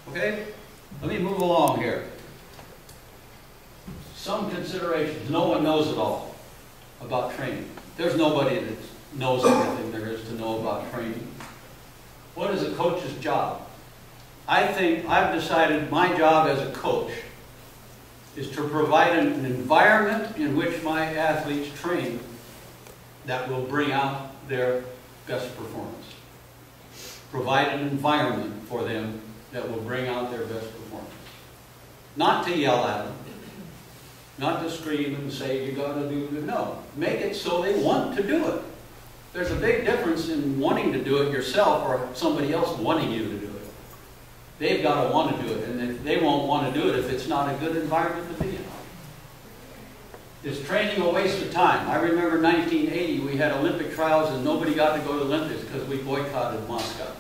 Okay? Let me move along here. Some considerations. No one knows it all about training. There's nobody that knows everything there is to know about training. What is a coach's job? I think I've decided my job as a coach is to provide an environment in which my athletes train that will bring out their best performance. Provide an environment for them that will bring out their best performance. Not to yell at them, not to scream and say, you got to do it. No, make it so they want to do it. There's a big difference in wanting to do it yourself or somebody else wanting you to do it. They've got to want to do it, and they won't want to do it if it's not a good environment to be in. Is training a waste of time? I remember 1980, we had Olympic trials and nobody got to go to the Olympics because we boycotted Moscow.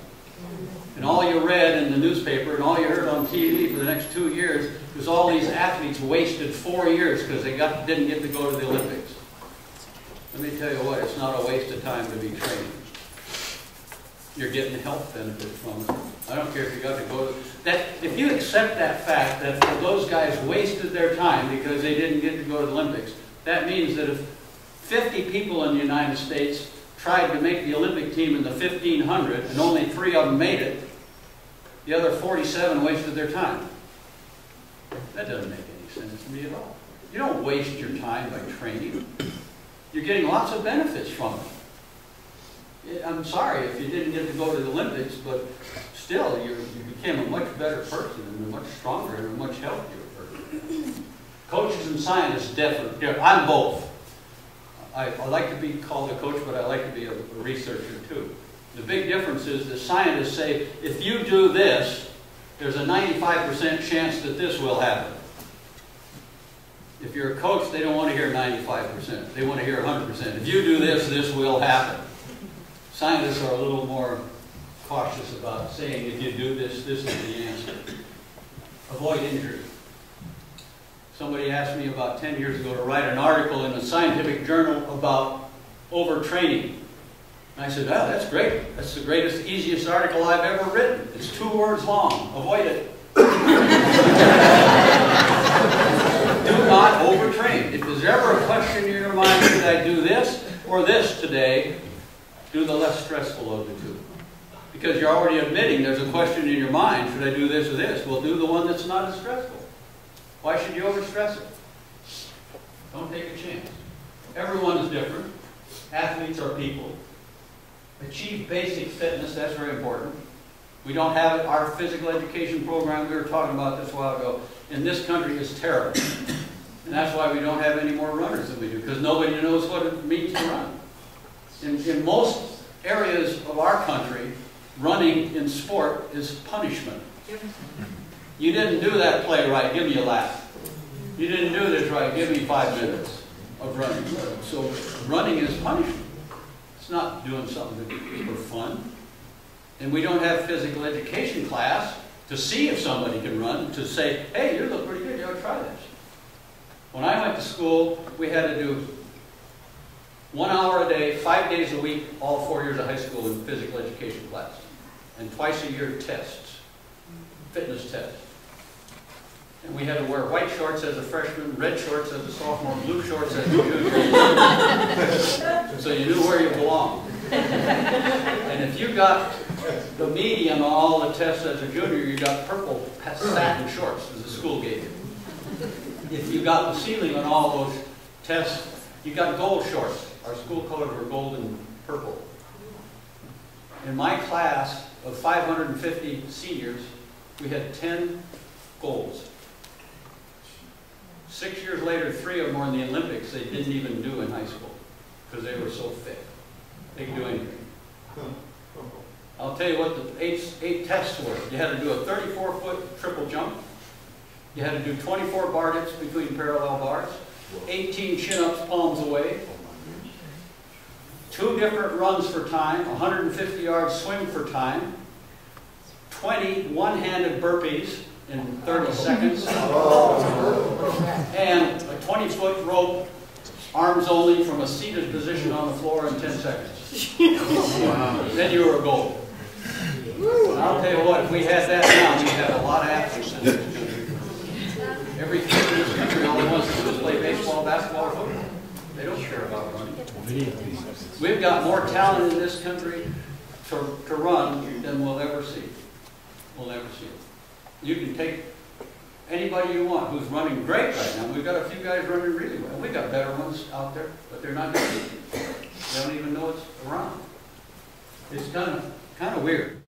And all you read in the newspaper and all you heard on TV for the next 2 years was all these athletes wasted 4 years because they didn't get to go to the Olympics. Let me tell you what, it's not a waste of time to be training. You're getting health benefits from it. I don't care if you got to go to that. If you accept that fact that those guys wasted their time because they didn't get to go to the Olympics, that means that if 50 people in the United States tried to make the Olympic team in the 1500 and only 3 of them made it, the other 47 wasted their time. That doesn't make any sense to me at all. You don't waste your time by training. You're getting lots of benefits from it. I'm sorry if you didn't get to go to the Olympics, but still, you became a much better person and a much stronger and a much healthier person. Coaches and scientists, definitely. I'm both. I like to be called a coach, but I like to be a researcher too. The big difference is the scientists say, if you do this, there's a 95% chance that this will happen. If you're a coach, they don't want to hear 95%. They want to hear 100%. If you do this, this will happen. Scientists are a little more cautious about saying, if you do this, this is the answer. Avoid injury. Somebody asked me about 10 years ago to write an article in a scientific journal about overtraining. And I said, oh, that's great. That's the greatest, easiest article I've ever written. It's 2 words long. Avoid it. Do not overtrain. If there's ever a question in your mind, should I do this or this today, do the less stressful of the two. Because you're already admitting there's a question in your mind, should I do this or this? Well, do the one that's not as stressful. Why should you overstress it? Don't take a chance. Everyone is different. Athletes are people. Achieve basic fitness, that's very important. We don't have it. Our physical education program, we were talking about this a while ago, in this country is terrible. And that's why we don't have any more runners than we do, because nobody knows what it means to run. In most areas of our country, running in sport is punishment. You didn't do that play right, give me a lap. You didn't do this right, give me 5 minutes of running. So running is punishment. It's not doing something for fun. And we don't have physical education class to see if somebody can run, to say, hey, you look pretty good, you ought to try this. When I went to school, we had to do 1 hour a day, 5 days a week, all 4 years of high school in physical education class. And twice a year tests, fitness tests. And we had to wear white shorts as a freshman, red shorts as a sophomore, blue shorts as a junior. So you knew where you belonged. And if you got the median on all the tests as a junior, you got purple satin shorts as the school gave you. If you got the ceiling on all those tests, you got gold shorts. Our school colors were gold and purple. In my class of 550 seniors, we had 10 golds. 6 years later, 3 of them were in the Olympics they didn't even do in high school because they were so fit. They could do anything. I'll tell you what the eight tests were. You had to do a 34-foot triple jump. You had to do 24 bar dips between parallel bars, 18 chin-ups palms away, 2 different runs for time, 150 yards swim for time, 20 one-handed burpees in 30 seconds, and a 20-foot rope, arms only, from a seated position on the floor in 10 seconds. Wow. Then you were a gold. I'll tell you what, if we had that now, we'd have a lot of athletes in this country. Every kid in this country, all they want to do is play baseball, basketball, or football. They don't care about running. We've got more talent in this country to run than we'll ever see. We'll never see it. You can take anybody you want who's running great right now. We've got a few guys running really well. We've got better ones out there, but they're not good. They don't even know it's around. It's kind of weird.